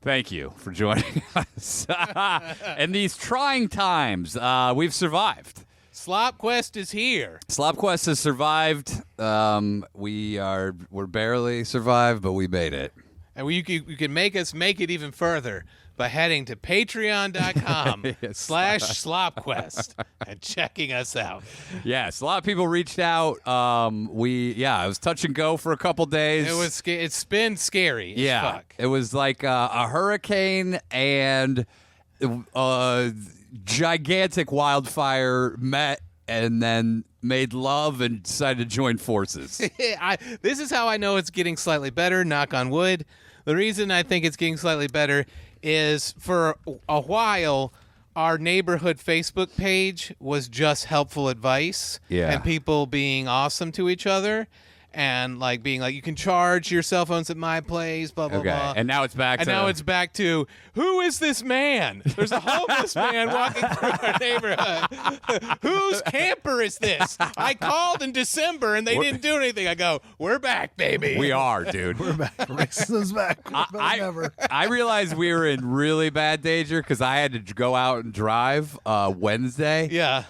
Thank you for joining us. In these trying times, we've survived. Slop Quest is here. Slop Quest has survived. We're barely survived, but we made it. And you can make us make it even further by heading to patreon.com/SlopQuest and checking us out. Yes, a lot of people reached out. It was touch and go for a couple days. It's been scary as fuck. It was like a hurricane and a gigantic wildfire met and then made love and decided to join forces. This is how I know it's getting slightly better, knock on wood. The reason I think it's getting slightly better is for a while, our neighborhood Facebook page was just helpful advice and people being awesome to each other. And being like, you can charge your cell phones at my place, blah, blah, blah. And now it's back to, who is this man? There's a homeless man walking through our neighborhood. Whose camper is this? I called in December and they didn't do anything. I go, we're back, baby. We are, dude. We're back. Racism's back. I realized we were in really bad danger because I had to go out and drive Wednesday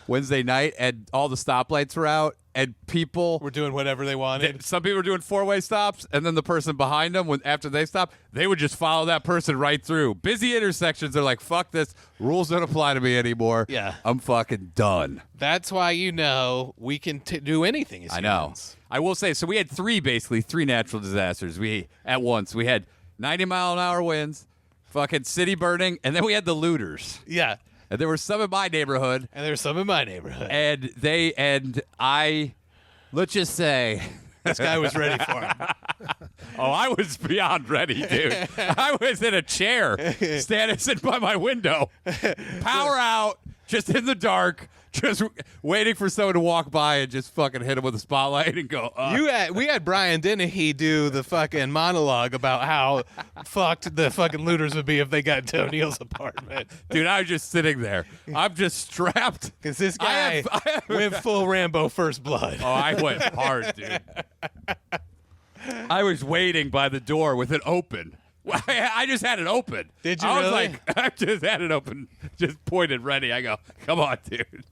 night, and all the stoplights were out. And people were doing whatever they wanted. Some people were doing four-way stops, and then the person behind them, after they stopped, they would just follow that person right through. Busy intersections, they're like, fuck this. Rules don't apply to me anymore. Yeah. I'm fucking done. That's why we can do anything as humans. I will say, so we had three natural disasters. At once. We had 90-mile-an-hour winds, fucking city burning, and then we had the looters. Yeah. And there were some in my neighborhood. And let's just say, this guy was ready for him. Oh, I was beyond ready, dude. I was in a chair, sitting by my window. Power out, just in the dark, just waiting for someone to walk by and just fucking hit him with a spotlight and go, We had Brian Dennehy do the fucking monologue about how fucked the fucking looters would be if they got into O'Neill's apartment. Dude, I was just sitting there. I'm just strapped. Because this guy went full Rambo First Blood. Oh, I went hard, dude. I was waiting by the door with it open. I just had it open. Did you I really? was like, I just had it open, just pointed ready. I go, come on, dude.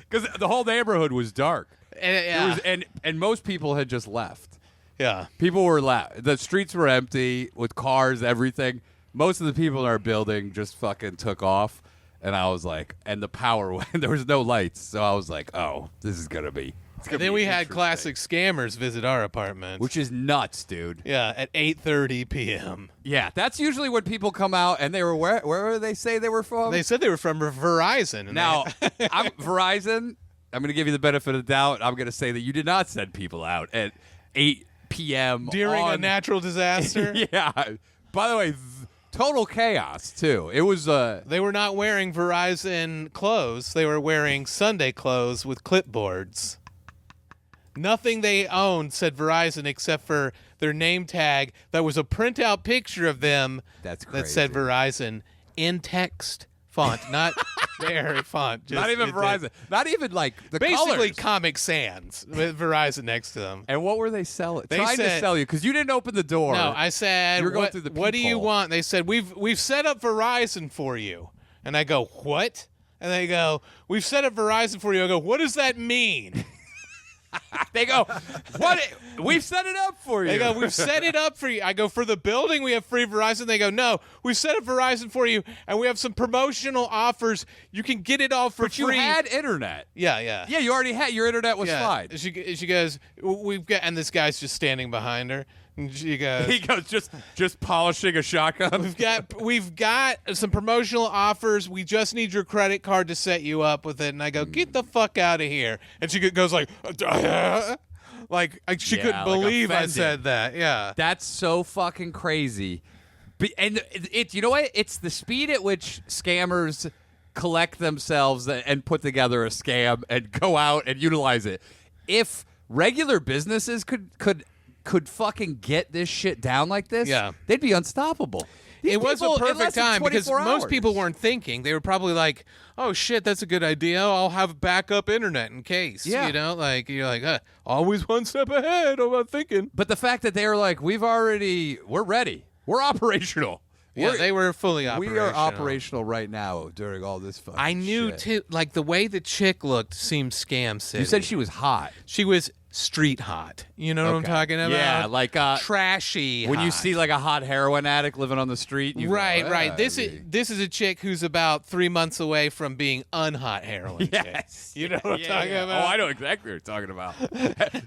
Because the whole neighborhood was dark. And most people had just left. Yeah. People were the streets were empty with cars, everything. Most of the people in our building just fucking took off. And I was like, and the power went. There was no lights. So I was like, oh, this is going to be. And then we had classic scammers visit our apartment. Which is nuts, dude. Yeah, at 8:30 p.m. Yeah, that's usually when people come out, and they were where do they say they were from? They said they were from Verizon. Now, I'm Verizon. I'm going to give you the benefit of the doubt. I'm going to say that you did not send people out at 8 p.m. during a natural disaster. Yeah. By the way, total chaos, too. It was They were not wearing Verizon clothes. They were wearing Sunday clothes with clipboards. Nothing they owned said Verizon except for their name tag that was a printout picture of them that said Verizon in text font, not their font. Just, not even Verizon. Not even like the basically colors. Comic Sans with Verizon next to them. And what were they selling? They trying to sell you because you didn't open the door. No, I said, You're going through the what do you want? They said, we've set up Verizon for you. And I go, what? And they go, we've set up Verizon for you. I go, what does that mean? They go, what? We've set it up for you. They go, we've set it up for you. I go, for the building, we have free Verizon. They go, no, we've set up Verizon for you, and we have some promotional offers. You can get it all for free. But you had internet. Yeah. Yeah, you already had. Your internet was fine. She goes, we've got, and this guy's just standing behind her. And she goes, he goes, just polishing a shotgun. We've got some promotional offers. We just need your credit card to set you up with it. And I go, get the fuck out of here. And she goes like she couldn't believe I said that. Yeah, that's so fucking crazy. And you know what? It's the speed at which scammers collect themselves and put together a scam and go out and utilize it. If regular businesses could fucking get this shit down like this, they'd be unstoppable. It was a perfect time because most people weren't thinking. They were probably like, oh, shit, that's a good idea. I'll have backup internet in case. Yeah. You know, like, you're like, always one step ahead. I'm not thinking. But the fact that they were like, we're ready. We're operational. Yeah, they were fully operational. We are operational right now during all this fucking I knew, shit. too, like, the way the chick looked seemed scam city. You said she was hot. She was street hot. You know what I'm talking about? Yeah, like trashy when hot. you see like a hot heroin addict living on the street. You Right, go, right. This is a chick who's about 3 months away from being unhot heroin. Yes. Chick. You know what I'm talking about? Oh, I know exactly what you're talking about.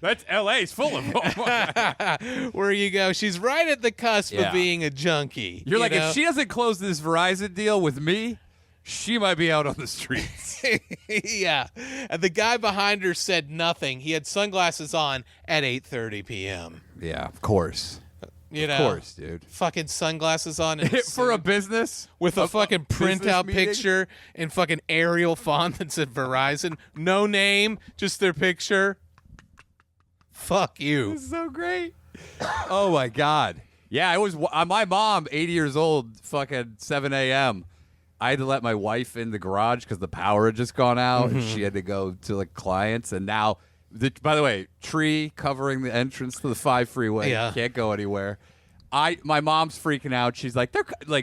That's LA's full of them. Where you go, she's right at the cusp Yeah. of being a junkie. You're like, know? if she doesn't close this Verizon deal with me, she might be out on the streets. Yeah. And the guy behind her said nothing. He had sunglasses on at 8:30 p.m. Yeah, of course. You know, Of course, dude. fucking sunglasses on and For a business? with a fucking business printout meeting? picture in fucking Arial font that said Verizon. No name, just their picture. Fuck you. This is so great. Oh, my God. Yeah, it was my mom, 80 years old, fucking 7 a.m. I had to let my wife in the garage because the power had just gone out, and she had to go to like clients. And now, by the way, tree covering the entrance to the 5 freeway. Yeah. Can't go anywhere. My mom's freaking out. She's like,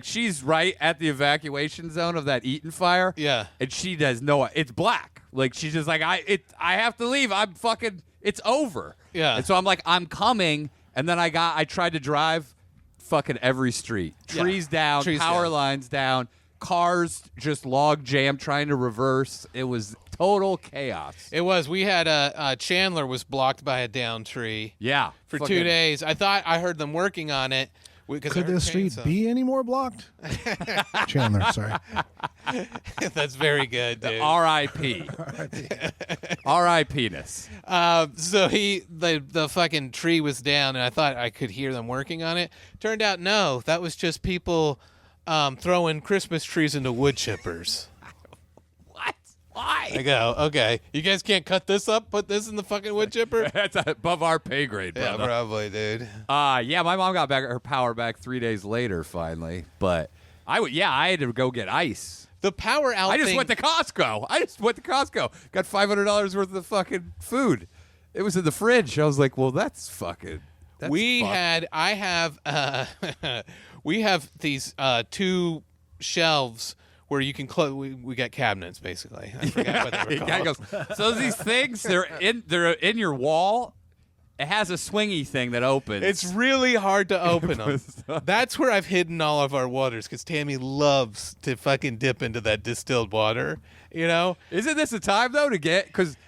she's right at the evacuation zone of that Eaton fire. Yeah. And she does it's black. Like she's just like, I have to leave. I'm fucking, it's over. Yeah. And so I'm like, I'm coming. And then I tried to drive fucking every street. Yeah. Trees down, Trees power down. lines down, cars just log jam trying to reverse. It was total chaos. It was. We had Chandler was blocked by a down tree Yeah. for fucking- 2 days. I thought I heard them working on it. Could the street be any more blocked? Chandler, sorry. That's very good, dude. R.I.P. R.I.P.ness. So the fucking tree was down, and I thought I could hear them working on it. Turned out, no, that was just people throwing Christmas trees into wood chippers. What? Why? I go, okay, you guys can't cut this up, put this in the fucking wood chipper? That's above our pay grade, Yeah, brother. probably, dude. Yeah, my mom got back her power back 3 days later, finally. But I had to go get ice. The power out I just thing, went to Costco. Got $500 worth of fucking food. It was in the fridge. I was like, well, that's fucking. That's we fucked. have these 2 shelves where you can close. We got cabinets, basically. I forgot what they were Guy called. goes, so these things, they're in your wall. It has a swingy thing that opens. It's really hard to open them. That's where I've hidden all of our waters because Tammy loves to fucking dip into that distilled water. You know. Isn't this a time though to get because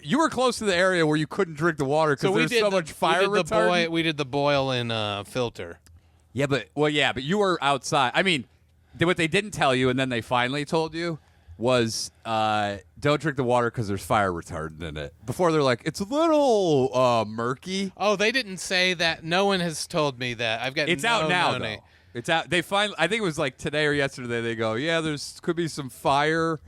you were close to the area where you couldn't drink the water because there's so much fire retardant. We did the boil and filter. Yeah, but you were outside. I mean, what they didn't tell you, and then they finally told you, was don't drink the water because there's fire retardant in it. Before they're like, it's a little murky. Oh, they didn't say that. No one has told me that. I've got. It's out now, though. It's out. They finally, I think it was like today or yesterday. They go, yeah, could be some fire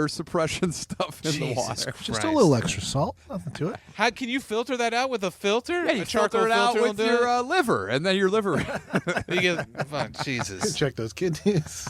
suppression stuff in the water. Just a little extra salt. Nothing to it. How can you filter that out with a filter? Yeah, you a charcoal filter it out filter with will do your liver, and then your liver. You get, fuck, Jesus. Check those kidneys.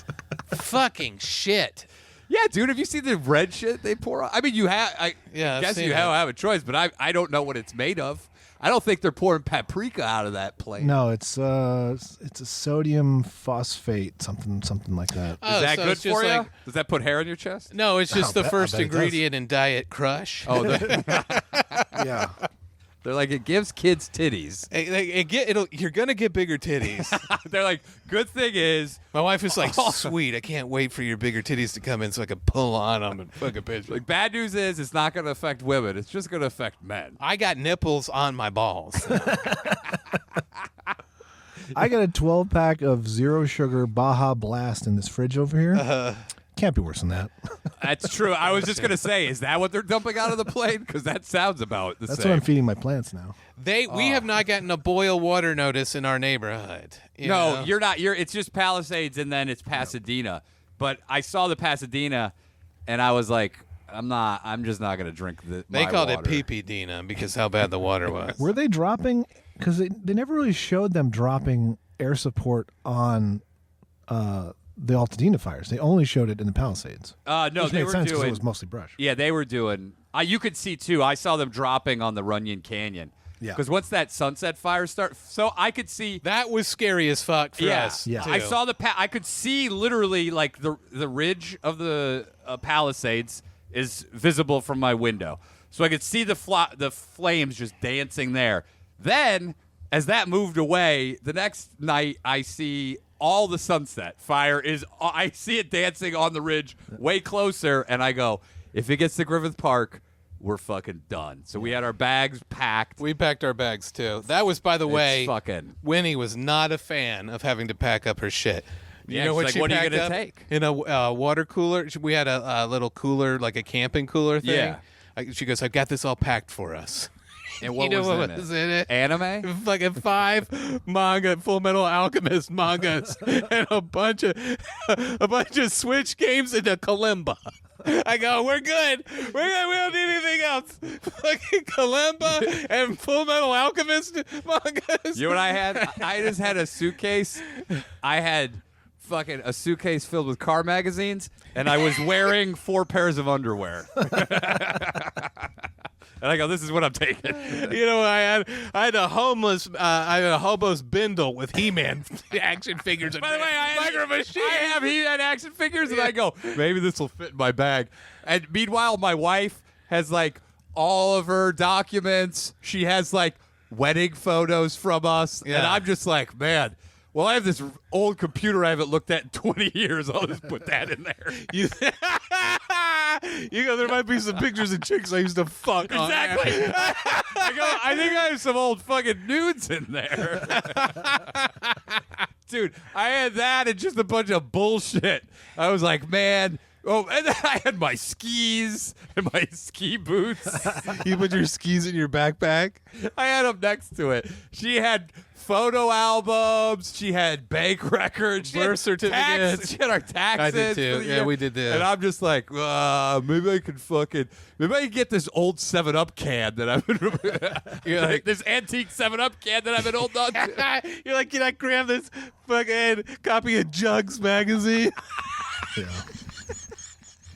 Fucking shit. Yeah, dude, have you seen the red shit they pour on? I mean, I Yeah, I've guess seen you it. have a choice, but I don't know what it's made of. I don't think they're pouring paprika out of that plate. No, it's a sodium phosphate, something like that. Oh, Is that so good it's just for you? like- Does that put hair on your chest? No, it's just the I first bet it does. ingredient in Diet Crush. Oh, Yeah. they're like, it gives kids titties. You're gonna get bigger titties. They're like, good thing is, My wife is like, sweet. I can't wait for your bigger titties to come in so I can pull on them and fucking pitch. like, bad news is it's not going to affect women. It's just going to affect men. I got nipples on my balls. I got a 12-pack of zero sugar Baja Blast in this fridge over here. Can't be worse than that. That's true. I was just going to say, is that what they're dumping out of the plane? Because that sounds about the That's same. what I'm feeding my plants now. We have not gotten a boil water notice in our neighborhood. You No, know? you're not. It's just Palisades and then it's Pasadena. But I saw the Pasadena, and I was like, I'm just not going to drink They my called water. it pee-pee Dina because how bad the water was. Were they dropping? Because they never really showed them dropping air support on the Altadena fires. They only showed it in the Palisades. No, Which they made were sense 'cause doing. it was mostly brush. Yeah, they were doing. You could see too. I saw them dropping on the Runyon Canyon. Yeah. Because once that sunset fire started, so I could see. That was scary as fuck for us. Yeah. too. I saw I could see literally like the ridge of the Palisades is visible from my window, so I could see the flames just dancing there. Then, as that moved away, the next night I see all the sunset fire is. I see it dancing on the ridge way closer, and I go, if it gets to Griffith Park, we're fucking done. So we had our bags packed. We packed our bags too. That was, by the way, fucking. Winnie was not a fan of having to pack up her shit. You Yeah, know she's what like, she "What are you packed gonna up? take?" In a water cooler. We had a little cooler, like a camping cooler thing. Yeah. She goes, "I got this all packed for us." And what you know was what was in it? Anime? Fucking 5 manga, Full Metal Alchemist mangas, and a bunch of Switch games and a kalimba. I go, we're good. We don't need anything else. Fucking kalimba and Full Metal Alchemist mangas. You know what I had? I just had a suitcase. I had fucking a suitcase filled with car magazines, and I was wearing 4 pairs of underwear. And I go, this is what I'm taking. You know what I had? I had a hobo's bindle with He-Man action figures. By the way, Micro Machine. I have He-Man action figures, and I go, maybe this will fit in my bag. And meanwhile, my wife has like all of her documents. She has like wedding photos from us, and Yeah. I'm just like, man. Well, I have this old computer I haven't looked at in 20 years. I'll just put that in there. You go, there might be some pictures of chicks I used to fuck on. Exactly. I think I have some old fucking nudes in there. Dude, I had that and just a bunch of bullshit. I was like, man. Oh, and then I had my skis and my ski boots. You put your skis in your backpack? I had them next to it. She had photo albums. She had bank records. She Birth had certificates. She had our taxes. I did too. for the Yeah, year. we did that. And I'm just like, maybe I can get this old 7-Up can that I've been. You're like this antique 7-Up can that I've been holding on to. You're like, can I grab this fucking copy of Jugs magazine? Yeah.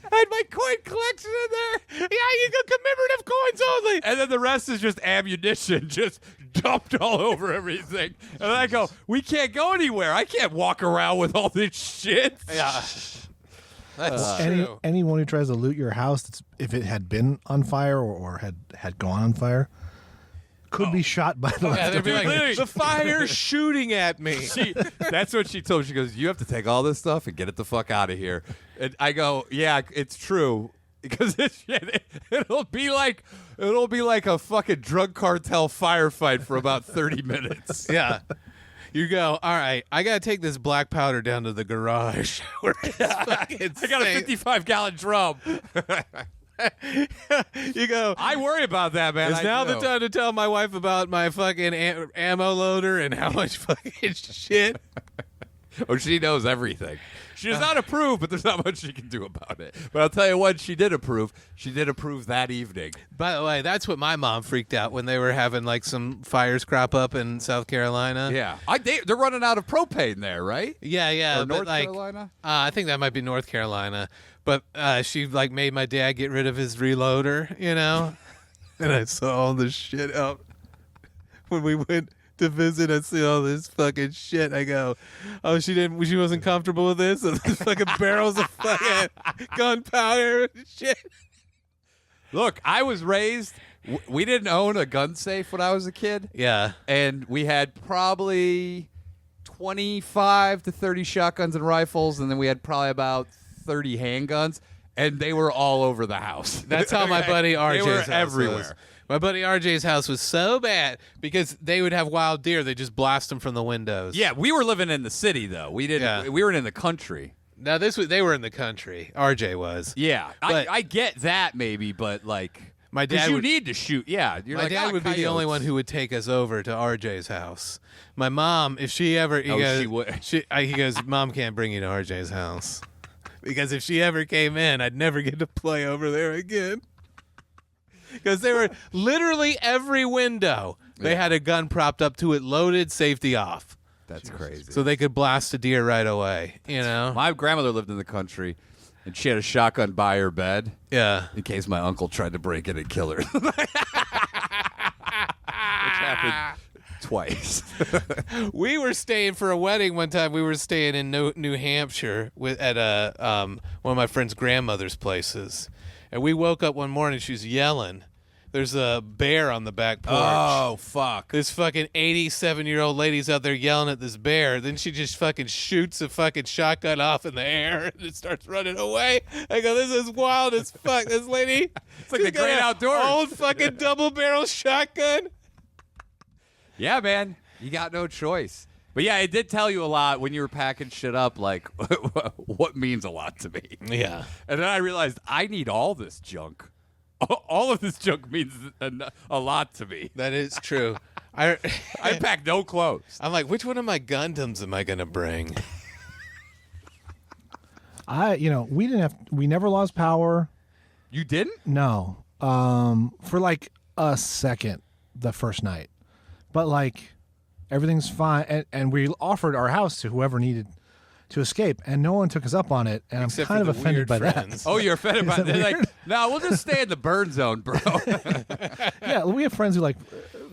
I had my coin collection in there. Yeah, you got commemorative coins only. And then the rest is just ammunition, just dumped all over everything. And I go, we can't go anywhere. I can't walk around with all this shit. Yeah. That's true. Anyone who tries to loot your house, if it had been on fire or had gone on fire, could be shot by the Yeah, they'd be Literally. like, the fire's shooting at me. That's what she told me. She goes, you have to take all this stuff and get it the fuck out of here. And I go, yeah, it's true. Because it'll be like a fucking drug cartel firefight for about 30 minutes. Yeah. You go, all right, I got to take this black powder down to the garage. Where it's fucking I got a safe. 55-gallon drum. You go, I worry about that, man. it's now the time to tell my wife about my fucking ammo loader and how much fucking shit. Oh, she knows everything. She does not approve, but there's not much she can do about it. But I'll tell you what, she did approve. She did approve that evening. By the way, that's what my mom freaked out when they were having like some fires crop up in South Carolina. Yeah. They're running out of propane there, right? Yeah. Or but North like, Carolina? I think that might be North Carolina. But she like made my dad get rid of his reloader, you know? And I saw all this shit out when we went to visit. I see all this fucking shit. I go, oh, she wasn't comfortable with this? And these fucking barrels of fucking gunpowder and shit. Look, I was raised, we didn't own a gun safe when I was a kid. Yeah. And we had probably 25 to 30 shotguns and rifles, and then we had probably about 30 handguns, and they were all over the house. That's how my buddy RJ's They were house everywhere. was. My buddy RJ's house was so bad because they would have wild deer. They just blast them from the windows. Yeah, we were living in the city, though. We didn't. Yeah. We were in the country. Now they were in the country. RJ was. Yeah, But- I get that maybe, but like My 'cause dad you would- need to shoot. Yeah, you're My like, dad would be the only one who would take us over to RJ's house. My mom, if she ever, he Oh, goes, she would. he goes, Mom can't bring you to RJ's house because if she ever came in, I'd never get to play over there again. Because they were literally every window. They had a gun propped up to it, loaded, safety off, That's crazy. so they could blast a deer right away. You know? My grandmother lived in the country, and she had a shotgun by her bed Yeah. in case my uncle tried to break in and kill her. Which twice. We were staying for a wedding one time. We were staying in New Hampshire at one of my friend's grandmother's places, and we woke up one morning. She was yelling. There's a bear on the back porch. Oh, fuck. This fucking 87-year-old lady's out there yelling at this bear. Then she just fucking shoots a fucking shotgun off in the air and it starts running away. I go, this is wild as fuck. This lady. It's like the great outdoors. Old fucking double-barrel shotgun. Yeah, man. You got no choice. But yeah, it did tell you a lot when you were packing shit up, like, what means a lot to me. Yeah. And then I realized I need all this junk. All of this junk means a lot to me. That is true. I pack no clothes. I'm like, which one of my Gundams am I going to bring? We never lost power. You didn't? No. For like a second the first night. But like everything's fine and we offered our house to whoever needed to escape, and no one took us up on it, and Except I'm kind for of the offended weird by friends. that. Oh, you're offended by that that? They're like, weird? no, we'll just stay in the burn zone, bro. Yeah, we have friends who like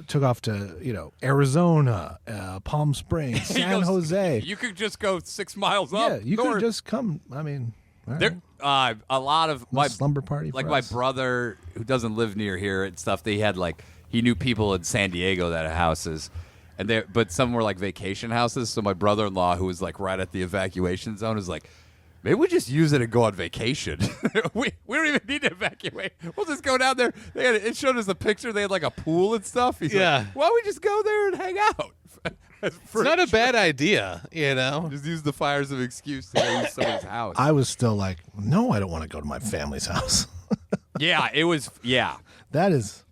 took off to Arizona, Palm Springs, He San goes, Jose. You could just go 6 miles up. Yeah, you north. could just come. I mean, all There, right. a lot of my slumber party. like for my us. brother who doesn't live near here and stuff. They had he knew people in San Diego that had houses, but some were like vacation houses. So my brother-in-law, who was like right at the evacuation zone, was like, maybe we just use it and go on vacation. we don't even need to evacuate. We'll just go down there. It showed us a picture. They had like a pool and stuff. He's Yeah. like, why don't we just go there and hang out? It's not a bad idea, Just use the fire as an excuse to go use someone's house. I was still like, no, I don't want to go to my family's house. Yeah, it was. Yeah, That is,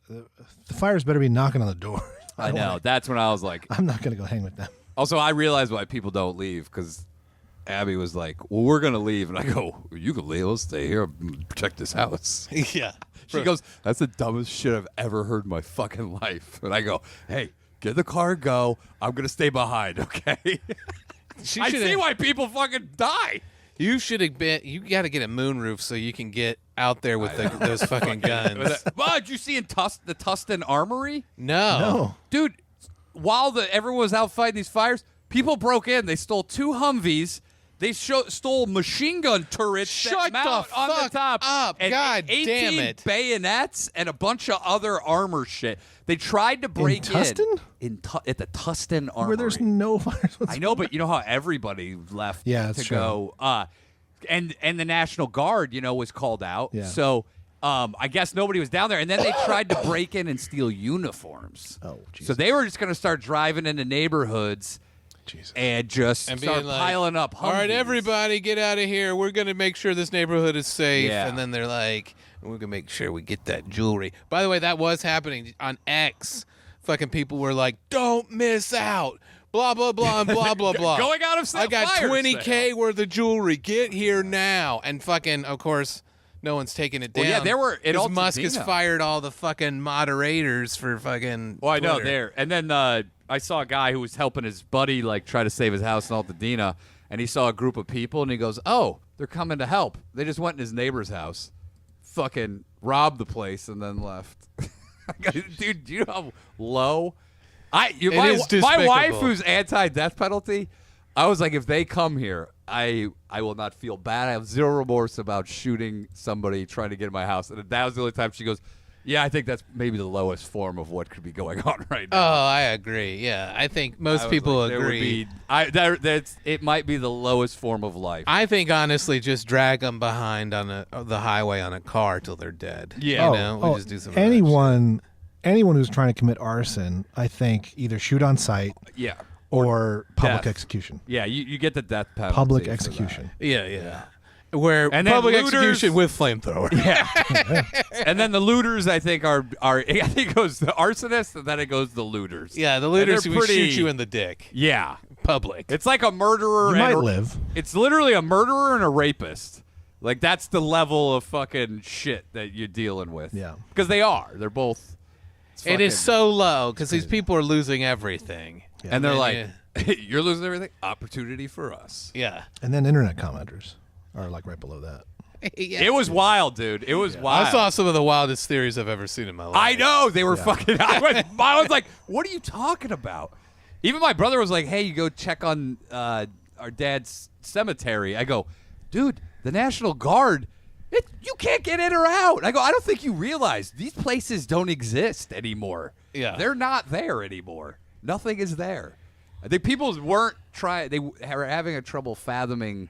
the fires better be knocking on the door. I know. That's when I was like. I'm not going to go hang with them. Also, I realized why people don't leave because Abby was like, "Well, we're gonna leave," and I go, "You can leave. Let's stay here and protect this house." Yeah. She goes, "That's the dumbest shit I've ever heard in my fucking life." And I go, "Hey, get in the car and go. I'm gonna stay behind, okay?" I see why people fucking die. You should have been. You got to get a moonroof so you can get out there with those fucking guns. Well, did you see in the Tustin Armory? No. Dude, while everyone was out fighting these fires, people broke in. They stole 2 Humvees. They stole machine gun turrets Shut that mount the on the fuck top. up. And God 18 damn it. bayonets and a bunch of other armor shit. They tried to break Tustin? at the Tustin Armory. Where there's no fires. I know, but you know how everybody left Yeah, that's to true. go. And the National Guard, was called out. Yeah. So I guess nobody was down there. And then they tried to break in and steal uniforms. Oh, Jesus. So they were just going to start driving into neighborhoods Jesus. and just And start being like, piling up Humvees. all right, everybody, get out of here. We're going to make sure this neighborhood is safe. Yeah. And then they're like, we're going to make sure we get that jewelry. By the way, that was happening on X. Fucking people were like, don't miss out. Blah, blah, blah, and blah, blah, blah. Going out of I got fire $20K sale. worth of jewelry. Get here now. And fucking, of course, no one's taking it down. Well, yeah, there were at 'cause Musk has Altadena. fired all the fucking moderators for fucking Well, I know Twitter. there. And then I saw a guy who was helping his buddy try to save his house in Altadena, and he saw a group of people, and he goes, "Oh, they're coming to help." They just went in his neighbor's house, fucking robbed the place, and then left. Dude, do you know how low? My despicable. wife, who's anti-death penalty, I was like, if they come here, I will not feel bad. I have zero remorse about shooting somebody trying to get in my house. And that was the only time she goes, yeah, I think that's maybe the lowest form of what could be going on right Oh, now. I agree. Yeah, I think I most was people like, there would agree. be- it might be the lowest form of life. I think honestly, just drag them behind on the highway on a car till they're dead. Yeah. you know, we just do some of that Anyone who's trying to commit arson, I think either shoot on sight Yeah. or public death. execution. Yeah, you get the death penalty. Public for that. execution. shit. Yeah. Where And then public looters- execution with flamethrower. Yeah. And then the looters, I think, are I think it goes the arsonists, and then it goes the looters. Yeah, the And looters they're who pretty- shoot you in the dick. Yeah. Public. It's like a murderer You and might a, live. It's literally a murderer and a rapist. Like, that's the level of fucking shit that you're dealing with. Yeah. Because they are. They're both. It is fucking- so low because these people are losing everything. And they're And like, you're losing everything? Opportunity for us. Yeah. And then internet commenters are like right below that. Yeah. It was wild, dude. It was wild. I saw some of the wildest theories I've ever seen in my life. I know they were fucking. I was like, "What are you talking about?" Even my brother was like, "Hey, you go check on our dad's cemetery." I go, "Dude, the National Guard, you can't get in or out." I go, "I don't think you realize these places don't exist anymore. Yeah. They're not there anymore. Nothing is there." I think people weren't trying. They were having a trouble fathoming.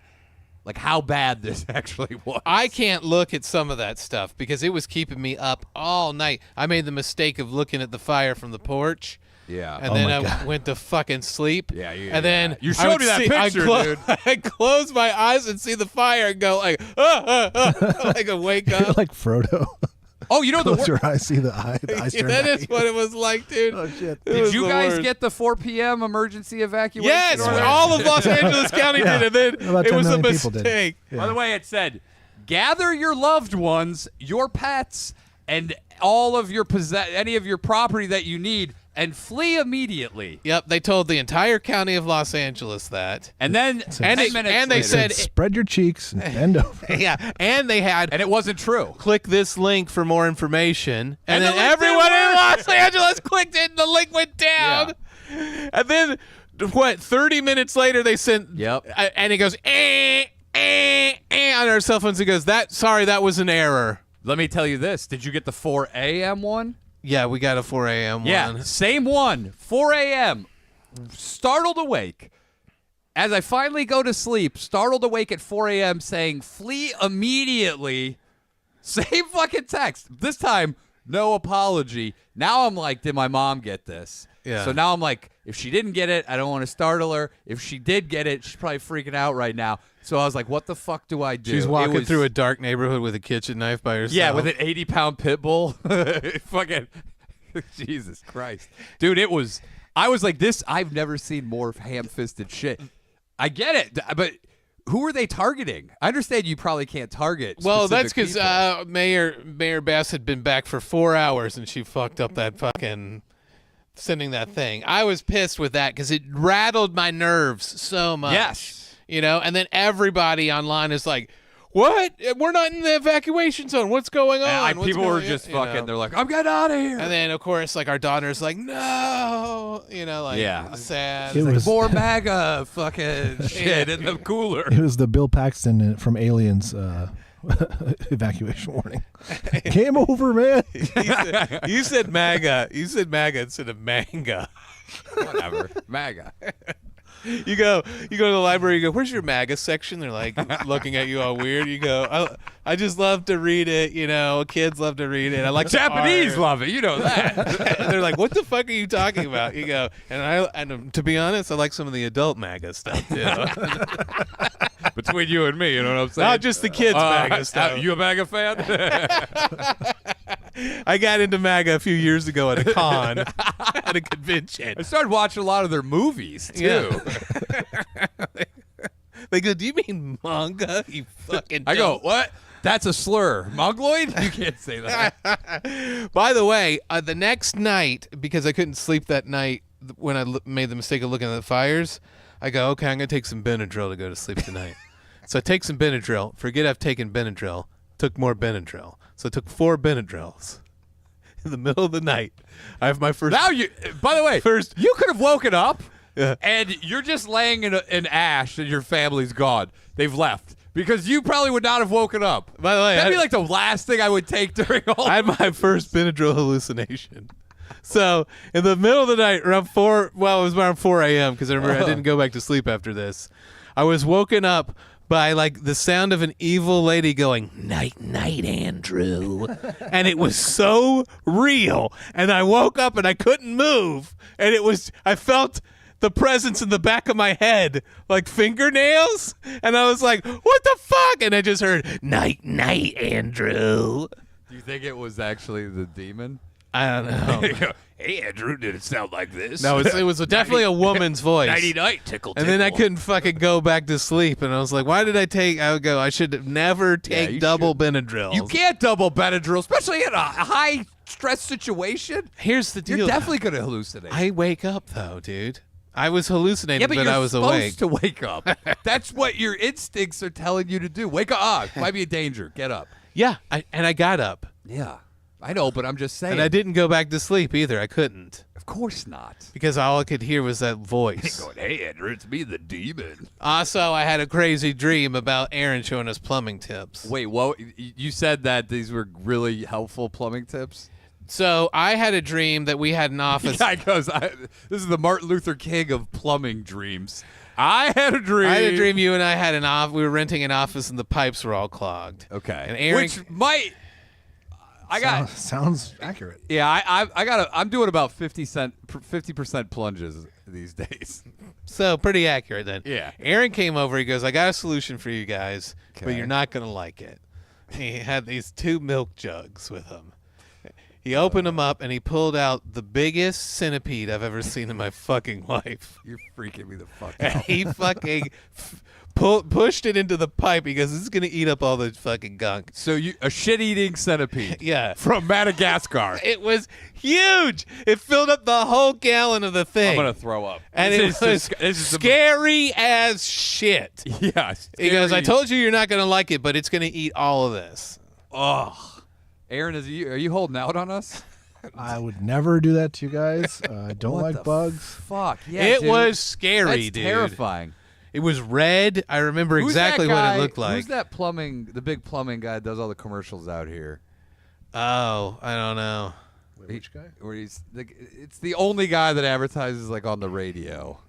Like how bad this actually was. I can't look at some of that stuff because it was keeping me up all night. I made the mistake of looking at the fire from the porch. Yeah. And then I went to fucking sleep. Yeah. And then you showed me that picture, dude. I close my eyes and see the fire and go like, like a wake You're up. like Frodo. Oh, you know Close your eyes, see the eye. The eyes turn That at is you. what it was like, dude. Oh shit! Did you guys get the 4 p.m. emergency evacuation? Yes, order? all of Los Angeles County Yeah. did, and then About it 10 was a million people did. mistake. Yeah. By the way, it said, gather your loved ones, your pets, and all of your any of your property that you need, and flee immediately. Yep, they told the entire county of Los Angeles that. And then And 10 they- minutes and they later- said- spread your cheeks and bend over. Yeah, and they had and it wasn't true. click this link for more information, and, And then the link everyone didn't in work. Los Angeles clicked it, and the link went down. And then, 30 minutes later, they sent. Yep. And it goes on our cell phones. It goes that was an error. Let me tell you this. Did you get the 4 a.m. one? Yeah, we got a 4 a.m. Yeah, one. same one. 4 a.m. Startled awake. As I finally go to sleep, startled awake at 4 a.m. saying, flee immediately. Same fucking text. This time, no apology. Now I'm like, did my mom get this? Yeah. So now I'm like, if she didn't get it, I don't want to startle her. If she did get it, she's probably freaking out right now. So I was like, what the fuck do I do? She's It walking was- through a dark neighborhood with a kitchen knife by herself. Yeah, with an 80-pound pit bull. Fucking Jesus Christ. Dude, I was like this. I've never seen more ham-fisted shit. I get it, but who are they targeting? I understand you probably can't target. Well, that's specific because people. Mayor Bass had been back for 4 hours and she fucked up that fucking sending that thing. I was pissed with that because it rattled my nerves so much. Yes. You know, and then everybody online is like, what? We're not in the evacuation zone. What's going on? And What's people were going just on?" You fucking. know? They're like, I'm getting out of here. And then, of course, like our daughter's like, no. You know, like, Yeah. sad. It was More MAGA fucking shit in the cooler. it was the Bill Paxton from Aliens evacuation warning. Game over, man. You said MAGA. You said MAGA instead of manga. Whatever. MAGA. You go to the library, you go, where's your MAGA section? They're like looking at you all weird. You go, I just love to read it, you know, kids love to read it. I like the Japanese art." love it. You know that. And they're like, what the fuck are you talking about? You go, and to be honest, I like some of the adult MAGA stuff too. Between you and me, you know what I'm saying? Not just the kids MAGA stuff. You a MAGA fan? I got into MAGA a few years ago at a con, at a convention. I started watching a lot of their movies too. Yeah. They go, do you mean manga? You fucking I go, dumb what? That's a slur. Mongoloid? You can't say that. By the way, the next night, because I couldn't sleep that night when I made the mistake of looking at the fires, I go, okay, I'm going to take some Benadryl to go to sleep tonight. So I take some Benadryl. Forget I've taken Benadryl. Took more Benadryl. So I took 4 Benadryls. In the middle of the night, I have my first... Now you, by the way, First- you could have woken up Yeah. and you're just laying in ash and your family's gone. They've left. Because you probably would not have woken up. By the way, That'd be like the last thing I would take during all I had my first Benadryl hallucination. So in the middle of the night, around 4, well, it was around 4 a.m. because I remember I didn't go back to sleep after this. I was woken up by like the sound of an evil lady going, night, night, Andrew. And it was so real. And I woke up and I couldn't move. And I felt the presence in the back of my head, like fingernails. And I was like, what the fuck? And I just heard, night, night, Andrew. Do you think it was actually the demon? I don't know. Hey, Andrew, did it sound like this? No, it was definitely a woman's voice. Nighty-night, tickle, And then I tickle. couldn't fucking go back to sleep. And I was like, why did I would go, I should have never take you double should. Benadryl. You can't double Benadryl, especially in a high-stress situation. Here's the deal. You're definitely going to hallucinate. I wake up, though, dude. I was hallucinating, Yeah, but but you're I was supposed awake. to wake up. That's what your instincts are telling you to do. Wake up. Ah, might be a danger. Get up. Yeah, and I got up. Yeah. I know, but I'm just saying. And I didn't go back to sleep either. I couldn't. Of course not. Because all I could hear was that voice. Going, hey, Andrew, it's me, the demon. Also, I had a crazy dream about Aaron showing us plumbing tips. Wait, what? You said that these were really helpful plumbing tips? So I had a dream that we had an office. Yeah, because this is the Martin Luther King of plumbing dreams. I had a dream. I had a dream you and I had we were renting an office and the pipes were all clogged. Okay. And Aaron, Which might. I got. Sounds accurate. Yeah, I'm doing about 50% plunges these days. so pretty accurate then. Yeah. Aaron came over. He goes, I got a solution for you guys, but Okay. you're not going to like it. He had these 2 milk jugs with him. He opened them up and he pulled out the biggest centipede I've ever seen in my fucking life. You're freaking me the fuck And out. he fucking pushed it into the pipe because this is going to eat up all the fucking gunk. So a shit-eating centipede. Yeah. From Madagascar. It was huge. It filled up the whole gallon of the thing. I'm gonna throw up. and This it was is this is the- scary as shit. Yeah. He goes, I scary. told you you're not going to like it, but it's going to eat all of this. Oh, Aaron, are you holding out on us? I would never do that to you guys. I don't What like the bugs. Fuck. Yeah, it dude. was scary, That's dude. terrifying. It was red. I remember Who's exactly that what guy- it looked like. Who's that the big plumbing guy that does all the commercials out here? Oh, I don't know. Wait, which guy? Where it's the only guy that advertises like on the radio.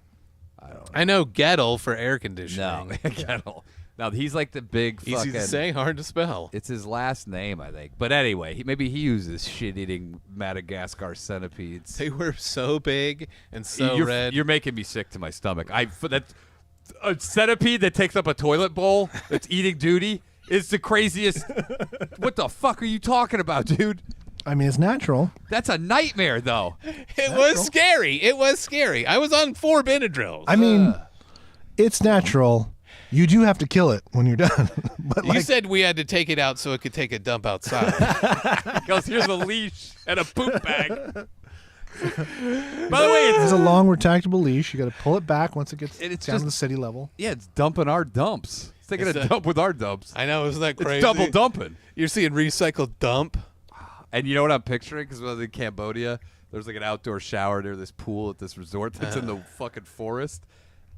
I know Gettle for air conditioning. No, Kettle. No, he's like the big Easy fucking. to say, hard to spell. It's his last name, I think. But anyway, maybe he uses shit-eating Madagascar centipedes. They were so big and so you're, red. You're making me sick to my stomach. A centipede that takes up a toilet bowl that's eating duty is the craziest. What the fuck are you talking about, dude? I mean, it's natural. That's a nightmare, though. It was scary. It was scary. I was on 4 Benadryls. I mean, it's natural. You do have to kill it when you're done. But You like, said we had to take it out so it could take a dump outside. Because here's a leash and a poop bag. By the way, it's a long retractable leash. You got to pull it back once it gets it's down just- to the city level. it's dumping our dumps. It's taking It's a a- dump with our dumps. I know, isn't that It's crazy? double dumping. You're seeing recycled dump. And you know what I'm picturing? Because when I was in Cambodia, there's like an outdoor shower near this pool at this resort that's in the fucking forest.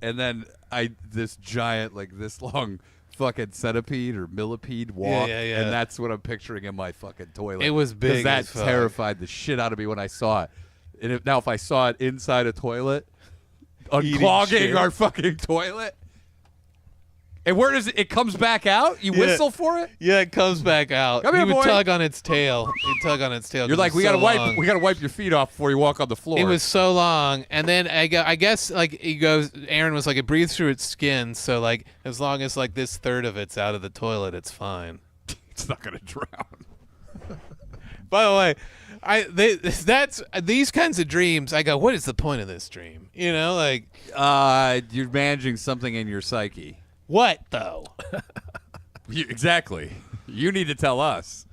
And then this giant, like this long fucking centipede or millipede walk. yeah, yeah. And that's what I'm picturing in my fucking toilet. It was 'Cause big that as fuck. terrified the shit out of me when I saw it. And if I saw it inside a toilet, Eating unclogging shit. our fucking toilet. And where does it comes back out? You Yeah. whistle for it? Yeah, it comes back out. Come here, he would boy. tug on its tail. He'd tug on its tail. You're 'cause like, it's we so gotta wipe long. your feet off before you walk on the floor. It was so long, and then I guess like he goes. Aaron was like, it breathes through its skin, so like as long as like this third of it's out of the toilet, it's fine. it's not gonna drown. By the way, that's these kinds of dreams. I go, what is the point of this dream? You know, like You're managing something in your psyche. what though? Exactly. You need to tell us.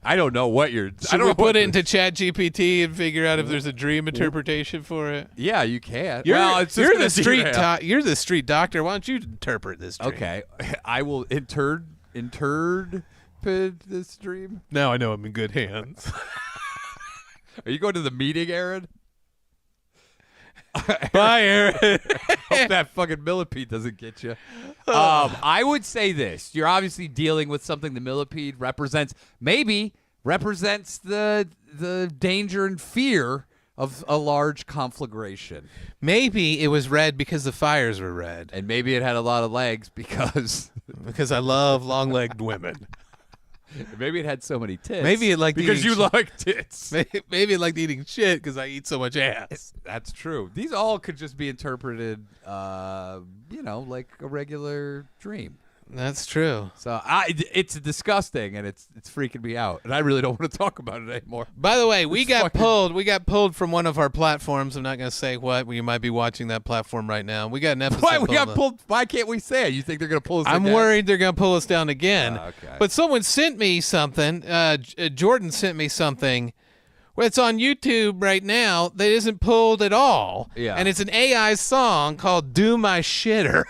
I don't know what you're. I Should don't we know put what it into ChatGPT and figure out if there's a dream interpretation for it? Yeah, you can. You're, well, it's just you're gonna the street derail. you're the street doctor. Why don't you interpret this dream? Okay, I will interpret this dream. Now I know I'm in good hands. Are you going to the meeting, Aaron? Bye, Aaron. Hope that fucking millipede doesn't get you. I would say this: you're obviously dealing with something the millipede represents. Maybe represents the danger and fear of a large conflagration, Maybe it was red because the fires were red. and maybe it had a lot of legs because Because I love long-legged women. maybe it had so many tits. Maybe it liked because you eating like tits. Maybe it liked eating shit because I eat so much ass. That's true. These all could just be interpreted, like a regular dream. That's true. So it's disgusting and it's freaking me out, and I really don't want to talk about it anymore. By the way, we It's got fucking- pulled. We got pulled from one of our platforms. I'm not going to say what. You might be watching that platform right now. We got an episode. Why we got called- pulled? Why can't we say it? You think they're gonna pull us? I'm again? worried they're going to pull us down again. Okay. But someone sent me something. Jordan sent me something Well, it's on YouTube right now that isn't pulled at all. Yeah. And it's an AI song called Do My Shitter.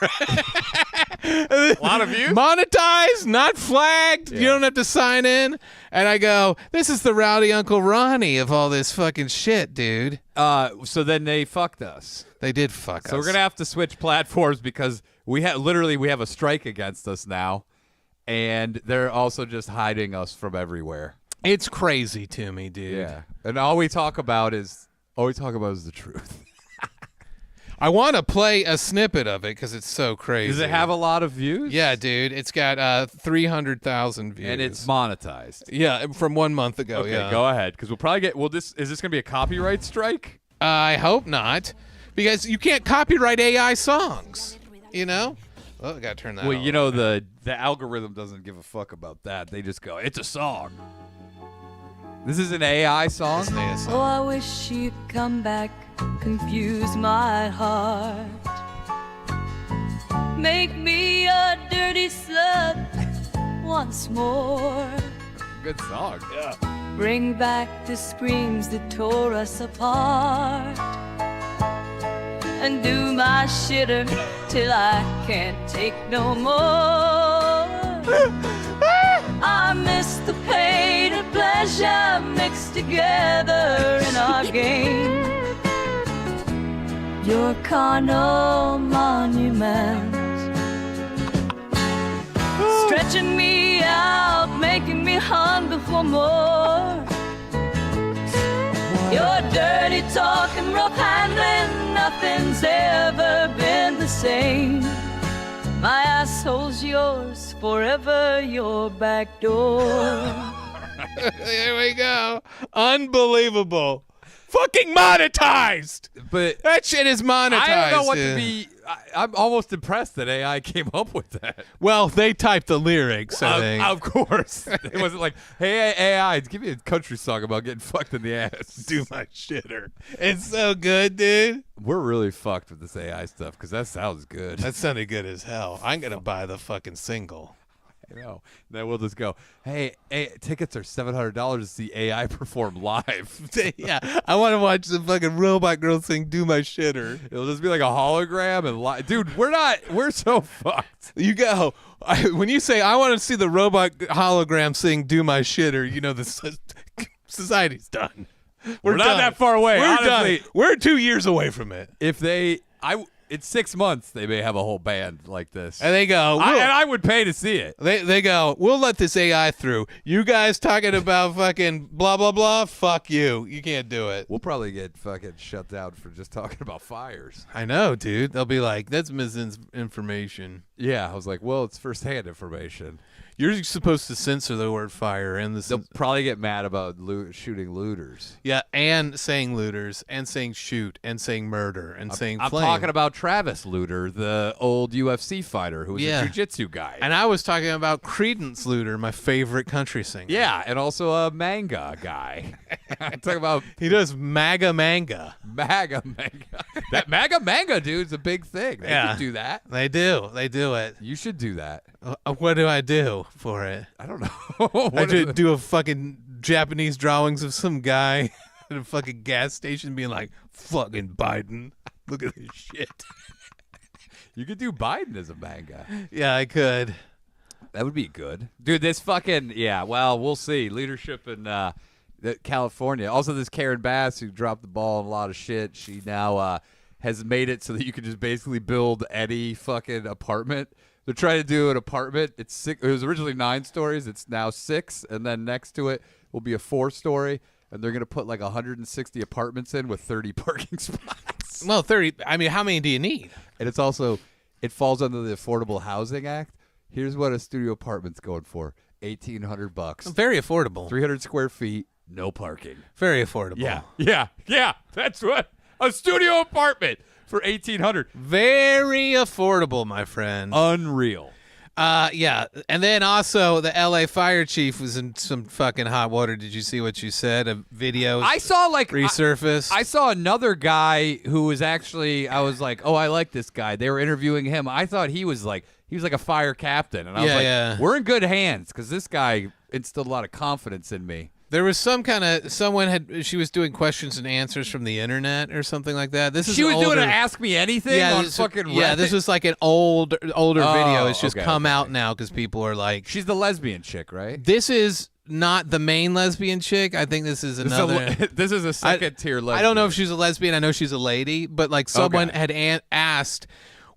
A lot of views? Monetized, not flagged. Yeah. You don't have to sign in. And I go, this is the rowdy Uncle Ronnie of all this fucking shit, dude. So then they fucked us. They did fuck us. So we're gonna have to switch platforms because we have a strike against us now, and they're also just hiding us from everywhere. It's crazy to me, dude. Yeah, and all we talk about is the truth. I want to play a snippet of it because it's so crazy. Does it have a lot of views? Yeah, dude. It's got 300,000 views. and it's monetized. Yeah, from 1 month ago. Okay, yeah. go ahead, because we'll probably get. Is this gonna be a copyright strike? I hope not, because you can't copyright AI songs. You know? Oh, I gotta turn that. Well, off. you know the algorithm doesn't give a fuck about that. They just go, it's a song. This is an AI song. It's an AI song. Oh, I wish you'd come back, confuse my heart. Make me a dirty slut once more. Good song. Yeah. Bring back the screams that tore us apart. And do my shitter till I can't take no more. I miss the pain and pleasure mixed together in our game. Your carnal monument, stretching me out, making me hunger for more. Your dirty talking, rough handling, nothing's ever been the same. My asshole's yours, forever your back door. There we go. Unbelievable. Fucking monetized. But That shit is monetized. I don't know what dude. to be. I'm almost impressed that AI came up with that. Well, they typed the lyrics, I think. Of course. It wasn't like, hey, AI, give me a country song about getting fucked in the ass. Do my shitter. It's so good, dude. We're really fucked with this AI stuff because that sounds good. That sounded good as hell. I'm going to buy the fucking single. I know. Then we'll just go, hey, tickets are $700 to see AI perform live. Yeah, I want to watch the fucking robot girl sing Do My Shitter. It'll just be like a hologram and live. Dude, we're so fucked. You go. When you say, I want to see the robot hologram sing Do My Shitter, you know the society's done. We're not done. that far away. We're honestly. done. We're 2 years away from it. If it's 6 months, they may have a whole band like this. And they go, and I would pay to see it. They go, we'll let this AI through. You guys talking about fucking blah, blah, blah? Fuck you. You can't do it. We'll probably get fucking shut down for just talking about fires. I know, dude. They'll be like, that's misinformation. Yeah, I was like, well, it's firsthand information. You're supposed to censor the word fire and the They'll probably get mad about shooting looters. yeah, and saying looters, and saying shoot, and saying murder, and saying I'm flame. talking about Travis Luter, the old UFC fighter who was Yeah. a jiu-jitsu guy. And I was talking about Credence Luter, my favorite country singer. yeah, and also a manga guy. I'm talking about He does MAGA manga. MAGA manga. That MAGA manga dude's a big thing. They Yeah. can do that. They do. They do it. You should do that. What do I do for it? I don't know. I What is just it? do a fucking Japanese drawings of some guy at a fucking gas station being like, fucking Biden. Look at this shit. You could do Biden as a manga. Yeah, I could. That would be good. Dude, this fucking, yeah, well, we'll see. Leadership in California. Also, this Karen Bass who dropped the ball on a lot of shit. She now has made it so that you can just basically build any fucking apartment. They're trying to do an apartment. It's six, it was originally 9 stories. It's now 6. And then next to it will be a 4-story. And they're going to put like 160 apartments in with 30 parking spots. Well, 30. I mean, how many do you need? And it's also, it falls under the Affordable Housing Act. Here's what a studio apartment's going for: $1,800, Very affordable. 300 square feet, no parking. Very affordable. Yeah. That's what a studio apartment for $1,800. Very affordable, my friend. Unreal. Yeah. And then also the LA fire chief was in some fucking hot water. Did you see what you said? A video I saw like resurfaced. I saw another guy who was actually. I was like, oh, I like this guy. They were interviewing him. I thought he was like a fire captain, and I was Yeah, like, yeah. we're in good hands because this guy instilled a lot of confidence in me. There was she was doing questions and answers from the internet or something like that. She was doing an Ask Me Anything on fucking Reddit? Yeah, this was like an older video. It's just come out now because people are like... She's the lesbian chick, right? This is not the main lesbian chick. I think this is another... This is a second-tier lesbian. I don't know if she's a lesbian. I know she's a lady. But like someone had asked,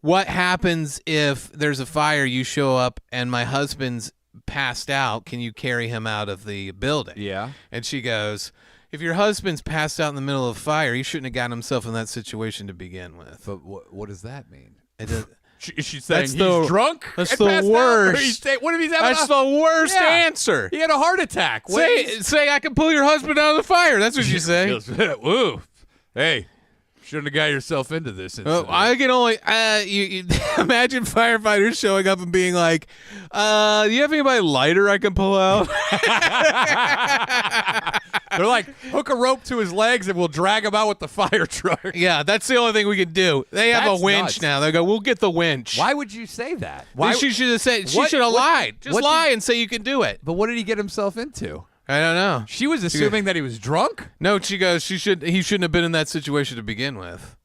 what happens if there's a fire, you show up, and my husband's passed out, can you carry him out of the building? Yeah. And she goes, if your husband's passed out in the middle of a fire, he shouldn't have gotten himself in that situation to begin with. But what does that mean? Is she saying he's drunk? That's the worst. What if he's having That's the worst answer. He had a heart attack. Say I can pull your husband out of the fire. That's what she's saying. Woo. Hey. Shouldn't have got yourself into this incident. I can only you imagine firefighters showing up and being like, "Do you have anybody lighter I can pull out?" They're like, hook a rope to his legs and we'll drag him out with the fire truck. Yeah, that's the only thing we can do. They have a winch nuts. now. They go, "We'll get the winch." Why would you say that? She should have said. She should have lied. Just lie and say you can do it. But what did he get himself into? I don't know. She was assuming that he was drunk? No, she goes, he shouldn't have been in that situation to begin with.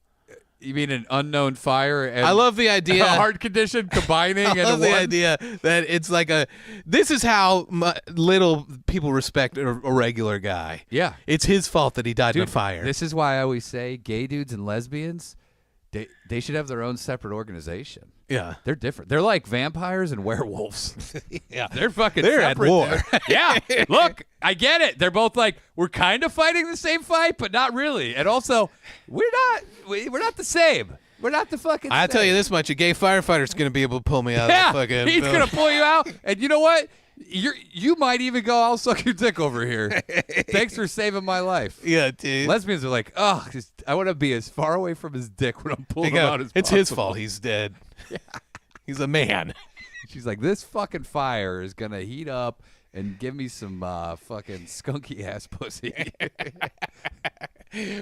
You mean an unknown fire and I love the idea. a heart condition combining? I love the idea that it's like this is how little people respect a regular guy. Yeah. It's his fault that he died in a fire. This is why I always say gay dudes and lesbians, they should have their own separate organization. Yeah. They're different. They're like vampires and werewolves. Yeah. They're fucking They're at separate. war. Yeah. Look, I get it. They're both like, we're kind of fighting the same fight, but not really. And also, we're not the same. We're not the fucking I'll same. tell you this much, a gay firefighter's going to be able to pull me out of the fucking he's building. going to pull you out. And you know what? You might even go, I'll suck your dick over here. Thanks for saving my life. Yeah, dude. Lesbians are like, oh, I want to be as far away from his dick when I'm pulling him out as It's possible. his fault he's dead. Yeah. He's a man. She's like, this fucking fire is going to heat up and give me some fucking skunky ass pussy.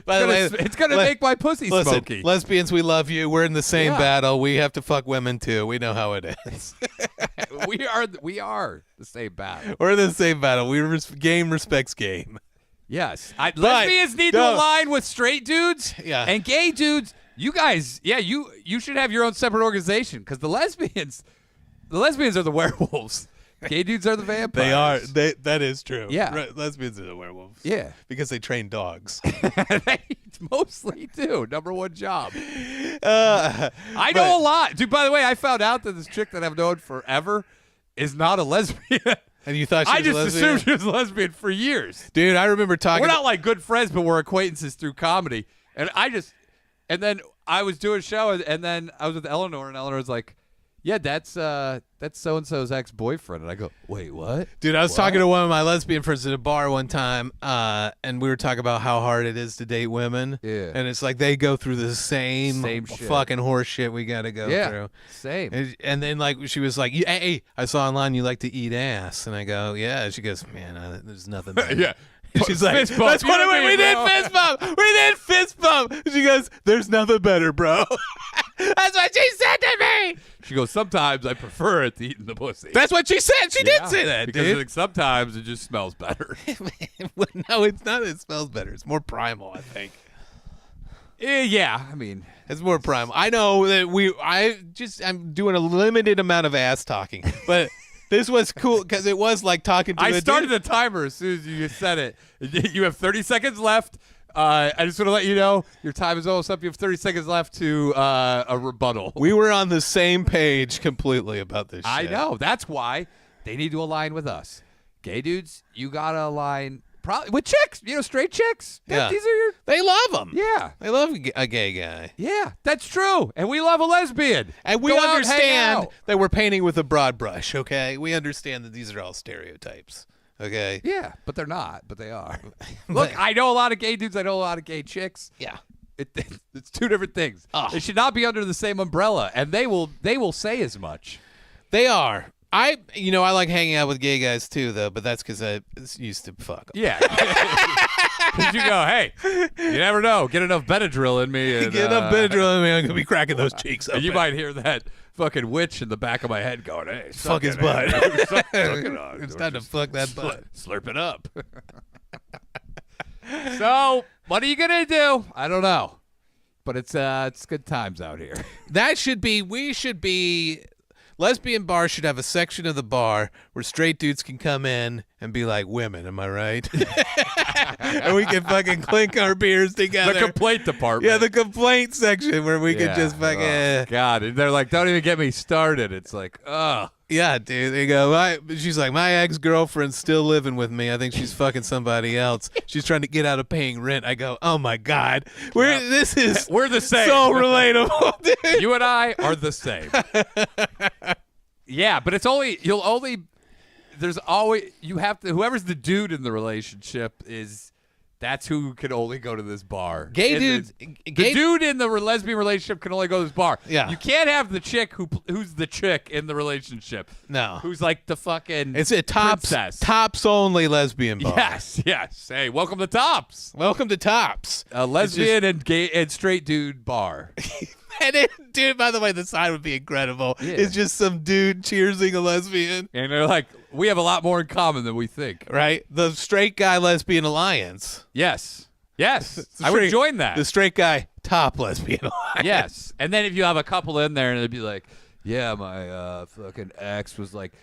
By the way, it's going to make my pussy smoky. Lesbians, we love you. We're in the same battle. We have to fuck women too. We know how it is. we are the same battle. We're in the same battle. Game respects game. Yes. Lesbians need to align with straight dudes. Yeah. And gay dudes, you guys, you should have your own separate organization because the lesbians are the werewolves. Gay dudes are the vampires. They are. That is true. Yeah. Lesbians are the werewolves. Yeah. Because they train dogs. They mostly do. Number one job. I know a lot. Dude, by the way, I found out that this chick that I've known forever is not a lesbian. And you thought she was a lesbian? I just assumed she was a lesbian for years. Dude, I remember talking. We're not like good friends, but we're acquaintances through comedy. And then I was doing a show, and then I was with Eleanor, and Eleanor was like, yeah, that's so-and-so's ex-boyfriend. And I go, wait, what? Dude, I was talking to one of my lesbian friends at a bar one time, and we were talking about how hard it is to date women. Yeah. And it's like they go through the same shit. fucking horse shit we got to go through. Same. And then, like, she was like, hey, I saw online you like to eat ass. And I go, yeah. And she goes, man, there's nothing better. Yeah. She's like, fist bump. that's what we did fist bump. We did fist bump. She goes, there's nothing better, bro. That's what she said to me. She goes, sometimes I prefer it to eating the pussy. That's what she said. She did say that, because dude. like, sometimes it just smells better. No, it's not. It smells better. It's more primal, I think. Yeah, I mean, it's more primal. I know that I'm doing a limited amount of ass talking, but this was cool because it was like talking to I started the timer as soon as you said it. You have 30 seconds left. I just want to let you know your time is almost up. You have 30 seconds left to a rebuttal. We were on the same page completely about this shit. I know. That's why they need to align with us. Gay dudes, you got to align probably with chicks, straight chicks. Yeah. They love them. Yeah. They love a gay guy. Yeah, that's true. And we love a lesbian. And we Go out, understand hang out. that we're painting with a broad brush, okay? We understand that these are all stereotypes. Okay. Yeah, but they're not. But they are. Look, I know a lot of gay dudes. I know a lot of gay chicks. Yeah. It's two different things. Oh. They should not be under the same umbrella, and they will say as much. They are. I like hanging out with gay guys too, though. But that's because I used to fuck 'em. Yeah. Because you go, hey, you never know. Get enough Benadryl in me. And, Get enough Benadryl in me, I'm gonna be cracking those cheeks up. And you might hear that fucking witch in the back of my head going, hey, fuck his butt. Suck it on. It's time to fuck that butt. Slurp it up. So, what are you gonna do? I don't know, but it's good times out here. Lesbian bars should have a section of the bar where straight dudes can come in and be like, women, am I right? And we can fucking clink our beers together. The complaint department. Yeah, the complaint section where we can just fucking. Oh, God, and they're like, don't even get me started. It's like, ugh. Yeah, dude. They go. She's like, my ex-girlfriend's still living with me. I think she's fucking somebody else. She's trying to get out of paying rent. I go, oh my God, we're the same. So relatable, dude. You and I are the same. Yeah, but whoever's the dude in the relationship that's who can only go to this bar. Dude. The dude in the lesbian relationship can only go to this bar. Yeah. You can't have the chick who's the chick in the relationship. No. Who's like the fucking It's a princess. tops only lesbian bar. Yes. Hey, welcome to Tops. Welcome to Tops. A lesbian and gay and straight dude bar. And dude, by the way, the sign would be incredible. Yeah. It's just some dude cheersing a lesbian. And they're like, we have a lot more in common than we think. Right? The straight guy lesbian alliance. Yes. I would join that. The straight guy top lesbian alliance. Yes. And then if you have a couple in there and it'd be like, yeah, my fucking ex was like,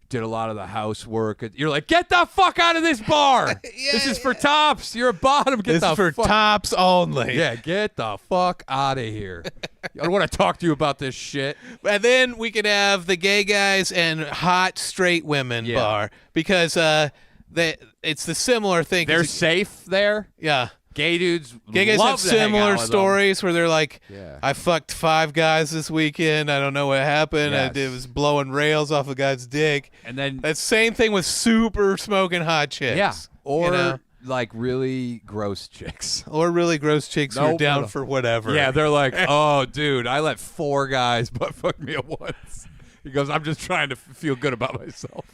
did a lot of the housework. You're like, get the fuck out of this bar. This is for Tops. You're a bottom. This is for Tops only. Yeah, get the fuck out of here. I don't want to talk to you about this shit. And then we could have the gay guys and hot straight women bar because it's the similar thing. They're safe there. Yeah. Gay dudes guys love have to hang out similar with stories where they're like, Yeah. I fucked 5 guys this weekend. I don't know what happened. Yes. I was blowing rails off a guy's dick. And then That same thing with super smoking hot chicks. yeah, or you know? like really gross chicks. Or really gross chicks who are Nope. down for whatever. Yeah, they're like, oh, dude, I let 4 guys butt fuck me at once. He goes, I'm just trying to feel good about myself.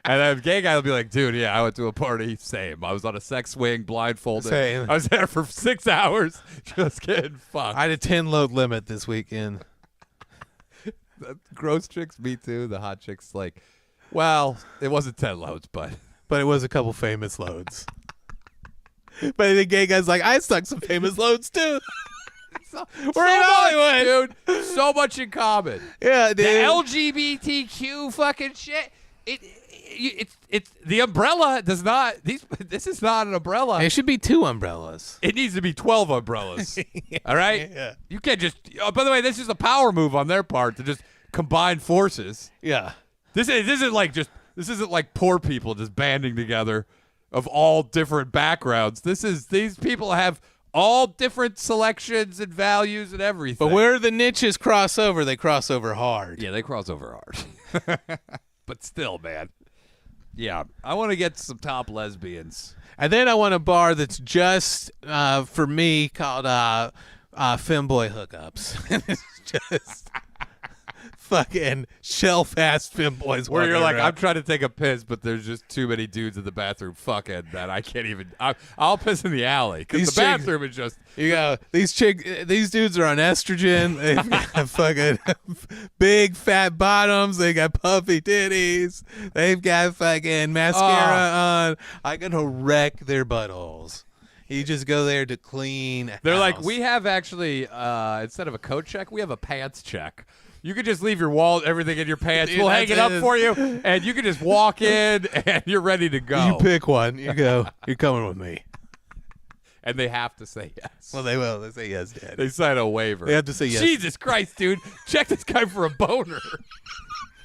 And then the gay guy will be like, dude, yeah, I went to a party. Same. I was on a sex swing, blindfolded. Same. I was there for 6 hours just getting fucked. I had a 10 load limit this weekend. The gross chicks, me too. The hot chicks, like, well, it wasn't 10 loads, but But it was a couple famous loads. But the gay guy's like, I sucked some famous loads too. We're in Hollywood. dude. So much in common. Yeah, dude. The LGBTQ fucking shit. It's the umbrella does not. This is not an umbrella. It should be 2 umbrellas. It needs to be 12 umbrellas. All right. Yeah. You can't just. Oh, by the way, this is a power move on their part to just combine forces. Yeah. This isn't like poor people just banding together of all different backgrounds. These people have all different selections and values and everything. But where the niches cross over, they cross over hard. Yeah, they cross over hard. But still, man. Yeah, I want to get some top lesbians. And then I want a bar that's just, for me, called Femboy Hookups. It's just fucking shell-fast femboys. Where you're like, around. I'm trying to take a piss, but there's just too many dudes in the bathroom fucking that I can't even. I'll piss in the alley because These the chicks- bathroom is just. You go, these dudes are on estrogen. They've got fucking big fat bottoms. They got puffy titties. They've got fucking mascara on. I gotta wreck their buttholes. You just go there to clean. They're like, house. we have actually instead of a coat check, we have a pants check. You could just leave your wallet, everything in your pants. Dude, We'll hang it that's up it. for you, and you can just walk in, and you're ready to go. You pick one. You go. You're coming with me. And they have to say yes. Well, they will. They say yes, Dad. They sign a waiver. They have to say yes. Jesus Christ, dude. Check this guy for a boner.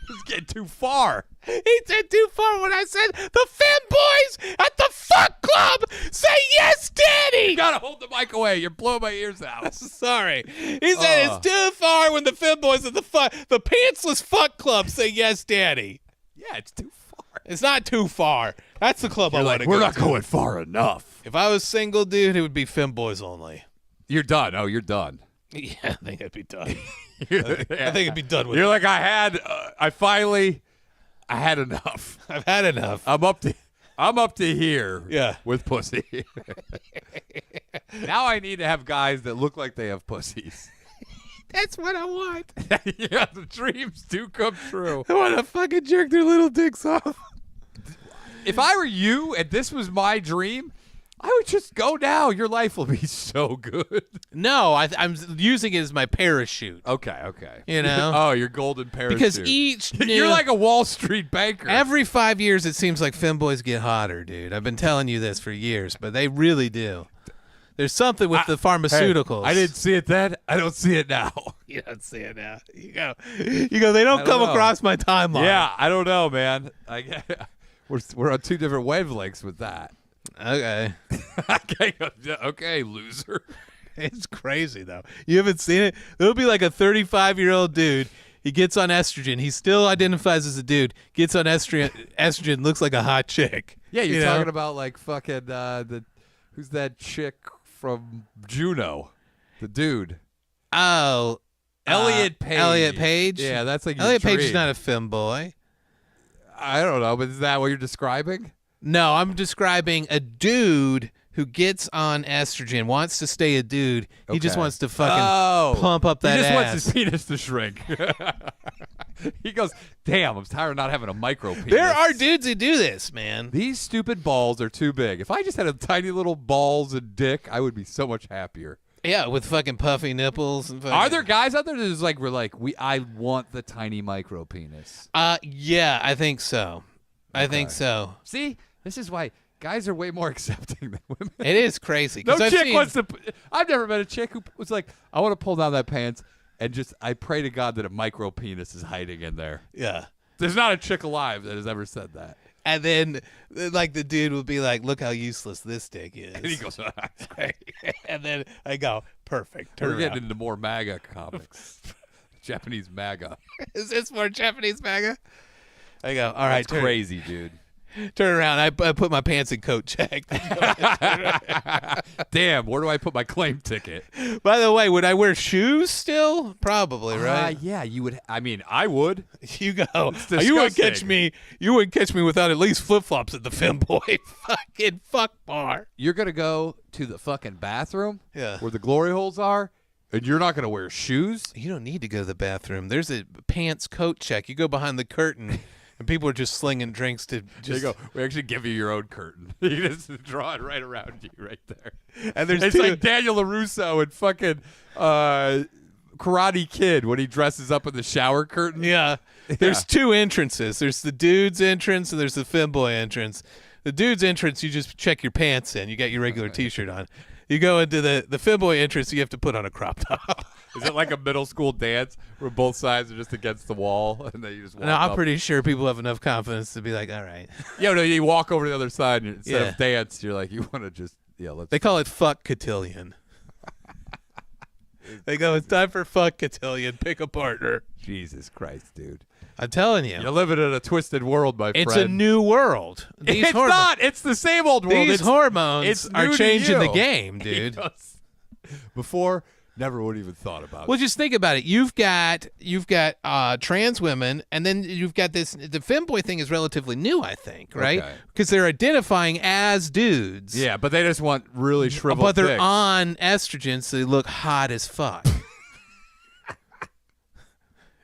He's getting too far. He said too far when I said the femboys at the fuck club say yes, Daddy. You gotta hold the mic away. You're blowing my ears out. Sorry. He said it's too far when the femboys at the pantsless fuck club say yes, Daddy. Yeah, it's too far. It's not too far. That's the club I want to go we're not to. going far enough. If I was single, dude, it would be femboys only. You're done. Oh, you're done. Yeah, I think I'd be done. Yeah. I think I'd be done with You're it. like, I had enough. I've had enough. I'm up to here. Yeah. With pussy. Now I need to have guys that look like they have pussies. That's what I want. Yeah, the dreams do come true. I want to fucking jerk their little dicks off. if I were you and this was my dream, I would just go now. Your life will be so good. No, I'm using it as my parachute. Okay. You know? Oh, your golden parachute. Because each new, You're like a Wall Street banker. every 5 years, it seems like femboys get hotter, dude. I've been telling you this for years, but they really do. There's something with the pharmaceuticals. Hey, I didn't see it then. I don't see it now. You don't see it now. You go. They don't come know. across my timeline. Yeah, I don't know, man. We're on two different wavelengths with that. Okay. Okay, loser. It's crazy though. You haven't seen it? It'll be like a 35-year-old dude. He gets on estrogen. He still identifies as a dude. Gets on estrogen, looks like a hot chick. Yeah, you're you know? talking about like fucking who's that chick from Juno? The dude. Oh, Elliot Page. Elliot Page. Yeah, that's like your Elliot Page is dream. not a femboy. I don't know, but is that what you're describing? No, I'm describing a dude who gets on estrogen, wants to stay a dude. He just Okay. wants to fucking pump up that He just ass. wants his penis to shrink. He goes, damn, I'm tired of not having a micro penis. There are dudes who do this, man. These stupid balls are too big. If I just had a tiny little balls and dick, I would be so much happier. Yeah, with fucking puffy nipples and fucking... Are there guys out there that is like, I want the tiny micro penis? Yeah, I think so. I think so. See, this is why guys are way more accepting than women. It is crazy. No 'cause I've chick seen- wants to. I've never met a chick who was like, I want to pull down that pants and just. I pray to God that a micro penis is hiding in there. Yeah. There's not a chick alive that has ever said that. And then, like, the dude will be like, look how useless this dick is. And he goes, And then I go, perfect. Turn we're around. getting into more MAGA comics. Japanese MAGA. Is this more Japanese MAGA? I go, all right, That's crazy, dude. turn around. I put my pants in coat check. Damn, where do I put my claim ticket? By the way, would I wear shoes still? Probably, right? Yeah, you would. I mean, I would. You go. It's You would catch disgusting. me. You would catch me without at least flip flops at the femboy fucking fuck bar. You're gonna go to the fucking bathroom, Yeah. where the glory holes are, and you're not gonna wear shoes. You don't need to go to the bathroom. There's a pants coat check. You go behind the curtain, and people are just slinging drinks to There just you go. We actually give you your own curtain. You just draw it right around you, right there. And there's It's two, like Daniel LaRusso and fucking Karate Kid when he dresses up in the shower curtain. yeah. There's two entrances. There's the dude's entrance and there's the femboy entrance. The dude's entrance, you just check your pants in. You got your regular T-shirt on. You go into the femboy entrance, you have to put on a crop top. Is it like a middle school dance where both sides are just against the wall and then you just walk No, I'm up? pretty sure people have enough confidence to be like, all right. Yeah, no, you walk over to the other side and instead Yeah. of dance, you're like, you want to just, let's. They call it fuck cotillion. They go, it's time for fuck cotillion. Pick a partner. Jesus Christ, dude. I'm telling you. You're living in a twisted world, my It's friend. a new world. These It's not. It's the same old world. These It's hormones it's are new to changing the you. game, dude. Yes. Before, never would have even thought about Well, it. just think about it. You've got trans women, and then you've got this. The femboy thing is relatively new, I think, right? Okay. Because they're identifying as dudes. Yeah, but they just want really shriveled But they're dicks. on estrogen, so they look hot as fuck.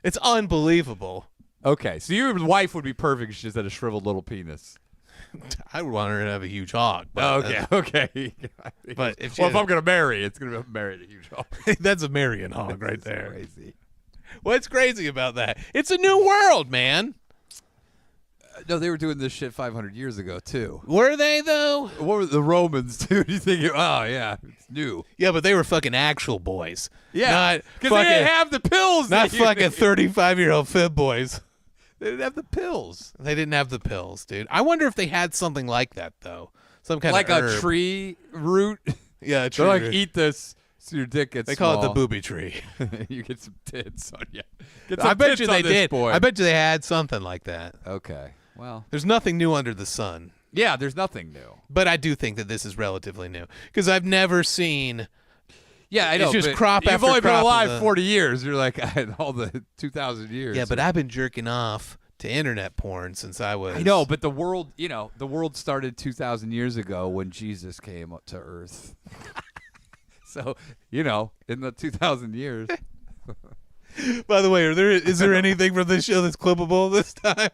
It's unbelievable. Okay, so your wife would be perfect. She just had a shriveled little penis. I would want her to have a huge hog. But, Okay. But if she well, if had- I'm gonna marry, it's gonna be married a huge hog. that's a Marion hog right It's there. Crazy. What's crazy about that? It's a new world, man. No, they were doing this shit 500 years ago too. Were they though? What were the Romans dude? You think? Oh yeah, it's new. Yeah, but they were fucking actual boys. Yeah, not because they didn't fucking, have the pills. not that you fucking need. 35-year-old fit boys. They didn't have the pills. They didn't have the pills, dude. I wonder if they had something like that though. Some kind Like of a herb. tree root. Yeah, a They're tree. like, root. eat this so your dick gets They call it the small. booby tree. You get some tits on you. Get some I bet tits you on they this did. Boy. I bet you they had something like that. Okay. Well, There's nothing new under the sun. yeah, there's nothing new. But I do think that this is relatively new because I've never seen. Yeah, I It's know. just but crop You've after only been crop of alive the- 40 years. You're like, I had all the 2,000 years. Yeah, but I've been jerking off to internet porn since I was. I know, but the world, the world started 2,000 years ago when Jesus came up to Earth. So, in the 2,000 years. By the way, is there anything from this show that's clippable this time?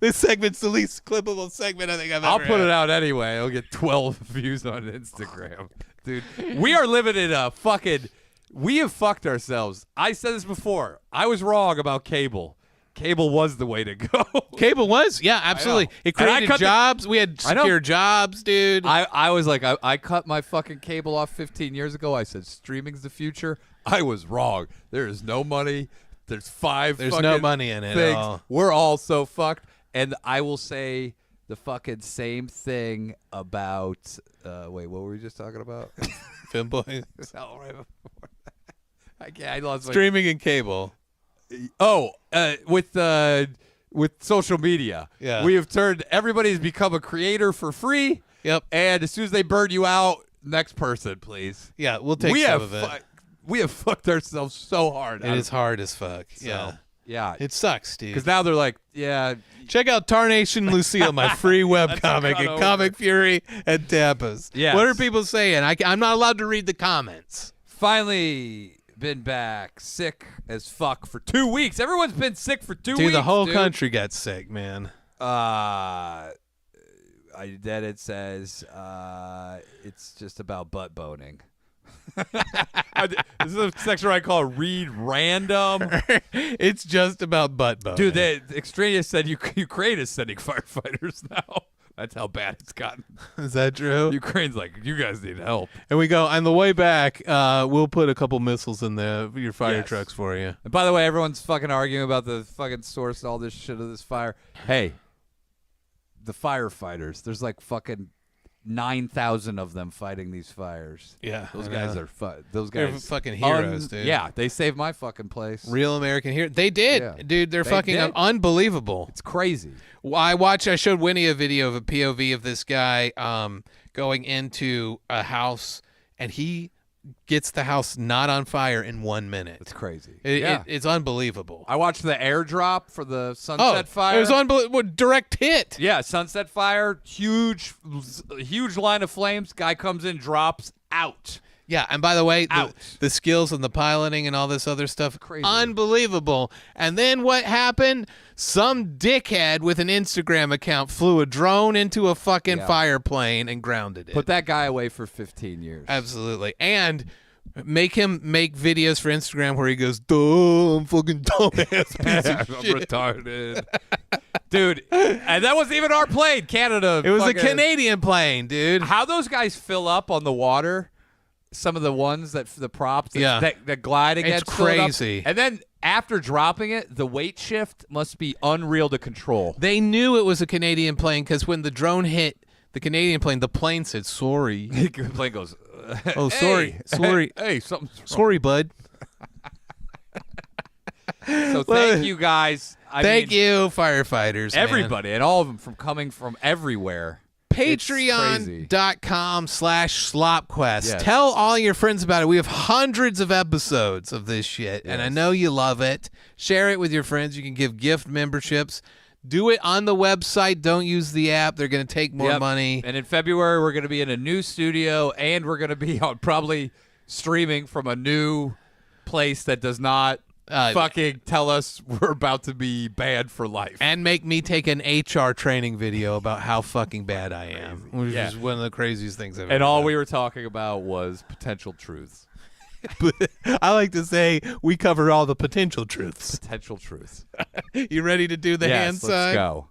This segment's the least clippable segment I think I'll ever put had. it out anyway. I'll get 12 views on Instagram. Dude, we are living in a fucking... We have fucked ourselves. I said this before. I was wrong about cable. Cable was the way to go. Cable was, yeah, absolutely. It And I created cut the- jobs. We had I know. secure jobs, dude. I was like, I cut my fucking cable off 15 years ago. I said, streaming's the future. I was wrong. There is no money. There's There's fucking no money in it at things. all. We're all so fucked. And I will say the fucking same thing about, wait, what were we just talking about? Finboy. Oh, right before. I lost my... Streaming and cable. Oh, with social media. Yeah. We have turned, everybody's become a creator for free. Yep. And as soon as they burn you out, next person, please. Yeah, we'll take some of it. We have fucked ourselves so hard. It is hard as fuck. So, Yeah. Yeah. It sucks, dude. Because now they're like, yeah. Check out Tarnation Lucille, my free webcomic cut at over. Comic Fury and Tapas. Yes. What are people saying? I'm not allowed to read the comments. Finally been back sick as fuck for 2 weeks. Everyone's been sick for 2 weeks. Dude, the whole dude. country got sick, man. Then it says it's just about butt boning. This is a section where I call read random. It's just about butt boning. Dude, the Extraneous said Ukraine is sending firefighters now. That's how bad it's gotten. Is that true? Ukraine's like, you guys need help. And we go, on the way back, we'll put a couple missiles in your fire Yes. trucks for you. And by the way, everyone's fucking arguing about the fucking source and all this shit of this fire. Hey, the firefighters, there's like fucking 9,000 of them fighting these fires. Yeah. Those I guys know. are those They're guys fucking heroes, dude. Yeah, they saved my fucking place. Real American heroes. They did. Yeah. Dude, they're They fucking did. unbelievable. It's crazy. I showed Winnie a video of a POV of this guy going into a house, and he gets the house not on fire in 1 minute. It's crazy. It's unbelievable. I watched the airdrop for the Sunset Fire. It was unbelievable. Direct hit. Yeah, Sunset Fire, huge line of flames. Guy comes in, drops out. Yeah, and by the way, Out. the skills and the piloting and all this other stuff, Crazy. unbelievable. And then what happened? Some dickhead with an Instagram account flew a drone into a fucking fire plane and grounded it. Put that guy away for 15 years. Absolutely. And make him make videos for Instagram where he goes, dumb, fucking dumbass piece I'm of shit. retarded. Dude, and that wasn't even our plane, Canada. It was a fucking- Canadian plane, dude. How those guys fill up on the water, some of the ones the props Yeah. that glide against. It's fill it up. crazy. And then after dropping it, the weight shift must be unreal to control. They knew it was a Canadian plane because when the drone hit the Canadian plane, the plane said, sorry. The plane goes, Oh, sorry. "Hey, Sorry. Hey, something's wrong." Sorry, bud. So thank you guys. Thank you, firefighters. man. Everybody and all of them coming from everywhere. It's crazy. Patreon.com/SlopQuest. Yes. Tell all your friends about it. We have hundreds of episodes of this shit, and I Yes. know you love it. Share it with your friends. You can give gift memberships. Do it on the website. Don't use the app. They're going to take more Yep. money. And in February, we're going to be in a new studio, and we're going to be on probably streaming from a new place that does not fucking tell us we're about to be banned for life. And make me take an HR training video about how fucking bad I am, which Yeah. is one of the craziest things I've ever And all done. we were talking about was potential truths. I like to say we cover all the potential truths. Potential truths. You ready to do the hand Yes, sign? let's go.